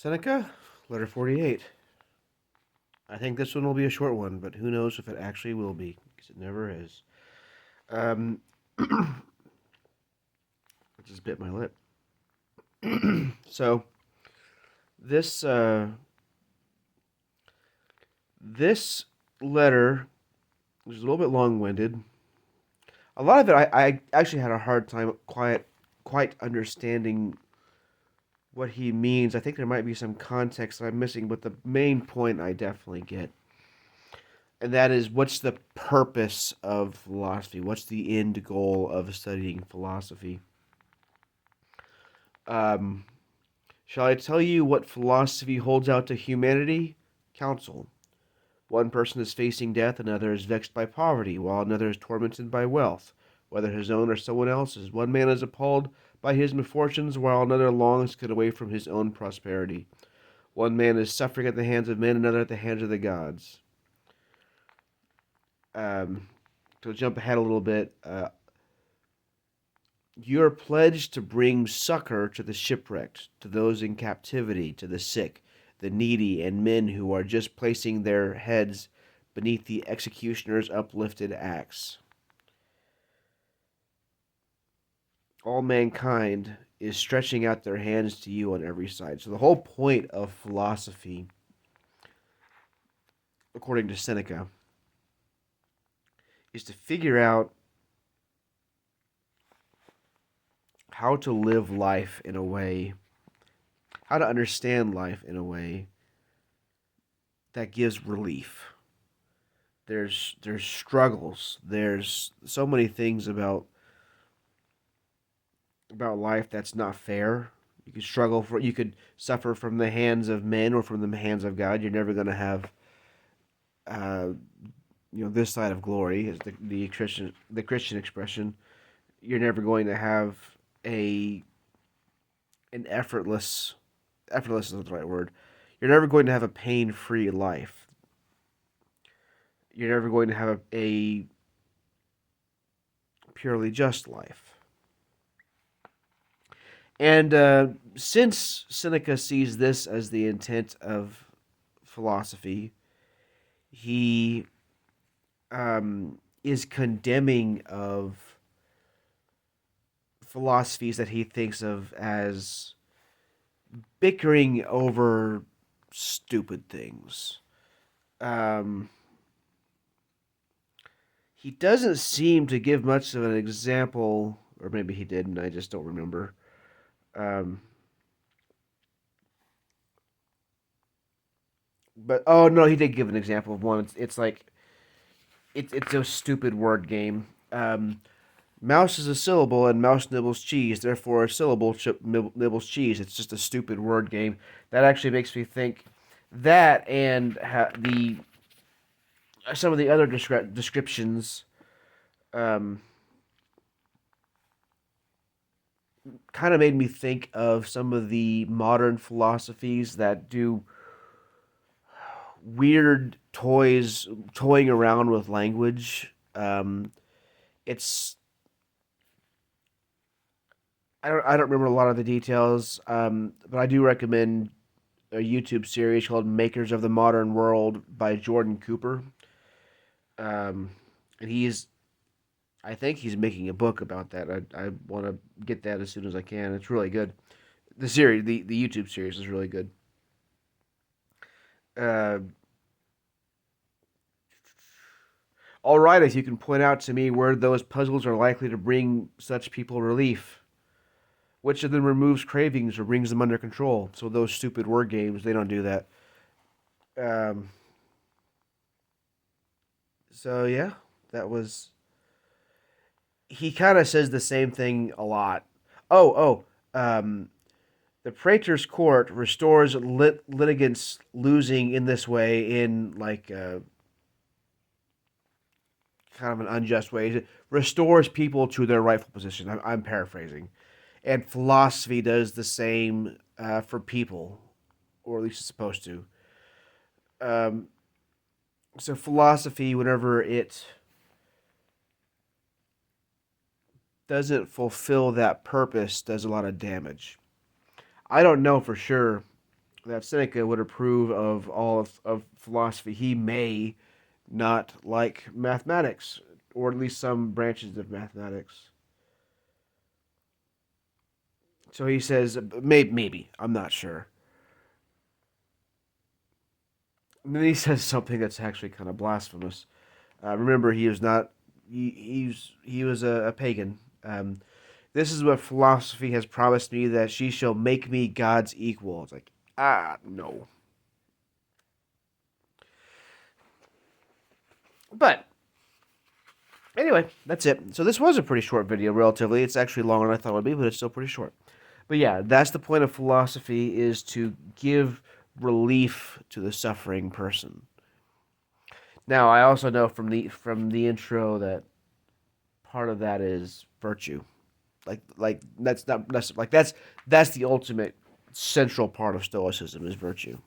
Seneca, letter 48. I think this one will be a short one, but who knows if it actually will be, because it never is. Um, I just bit my lip. So this this letter is a little bit long-winded. A lot of it, I actually had a hard time quite understanding what he means. I think there might be some context that I'm missing, but the main point I definitely get. And that is, what's the purpose of philosophy? What's the end goal of studying philosophy? Um, shall I tell you what philosophy holds out to humanity? Counsel. One person is facing death, another is vexed by poverty, while another is tormented by wealth, whether his own or someone else's. One man is appalled by his misfortunes, while another longs to get away from his own prosperity. One man is suffering at the hands of men, another at the hands of the gods. To jump ahead a little bit, you are pledged to bring succor to the shipwrecked, to those in captivity, to the sick, the needy, and men who are just placing their heads beneath the executioner's uplifted axe. All mankind is stretching out their hands to you on every side. So the whole point of philosophy, according to Seneca, is to figure out how to live life in a way, how to understand life in a way that gives relief. There's struggles. There's so many things about life that's not fair. You could suffer from the hands of men or from the hands of God. You're never going to have uh, this side of glory is the Christian expression. You're never going to have a an effortless is not the right word. You're never going to have a pain-free life. You're never going to have a purely just life. And since Seneca sees this as the intent of philosophy, he is condemning of philosophies that he thinks of as bickering over stupid things. Um, he doesn't seem to give much of an example, or maybe he did, and I just don't remember. Um, but oh no, he did give an example of one. It's like it's a stupid word game. Mouse is a syllable, and mouse nibbles cheese. Therefore, a syllable nibbles cheese. It's just a stupid word game. That actually makes me think that and the some of the other descriptions um, kind of made me think of some of the modern philosophies that do weird toying around with language. It's I don't remember a lot of the details, but I do recommend a YouTube series called "Makers of the Modern World" by Jordan Cooper. Um, and I think he's making a book about that. I want to get that as soon as I can. It's really good. The YouTube series is really good. Uh, all right, if you can point out to me where those puzzles are likely to bring such people relief, which of them removes cravings or brings them under control? So those stupid word games, they don't do that. Um, so yeah, that was. He kind of says the same thing a lot. Oh. The praetor's court restores litigants losing in this way in like kind of an unjust way. It restores people to their rightful position. I'm paraphrasing. And philosophy does the same for people, or at least it's supposed to. Um, so philosophy, whenever it doesn't fulfill that purpose, does a lot of damage. I don't know for sure that Seneca would approve of all of philosophy. He may not like mathematics, or at least some branches of mathematics. So he says, maybe, I'm not sure. And then he says something that's actually kind of blasphemous. Remember, he was not. He was a pagan. This is what philosophy has promised me, that she shall make me God's equal. It's like, no. But anyway, that's it. So this was a pretty short video, relatively. It's actually longer than I thought it would be, but it's still pretty short. But yeah, that's the point of philosophy, is to give relief to the suffering person. Now, I also know from the intro that part of that is virtue. Like that's not like that's the ultimate central part of Stoicism is virtue.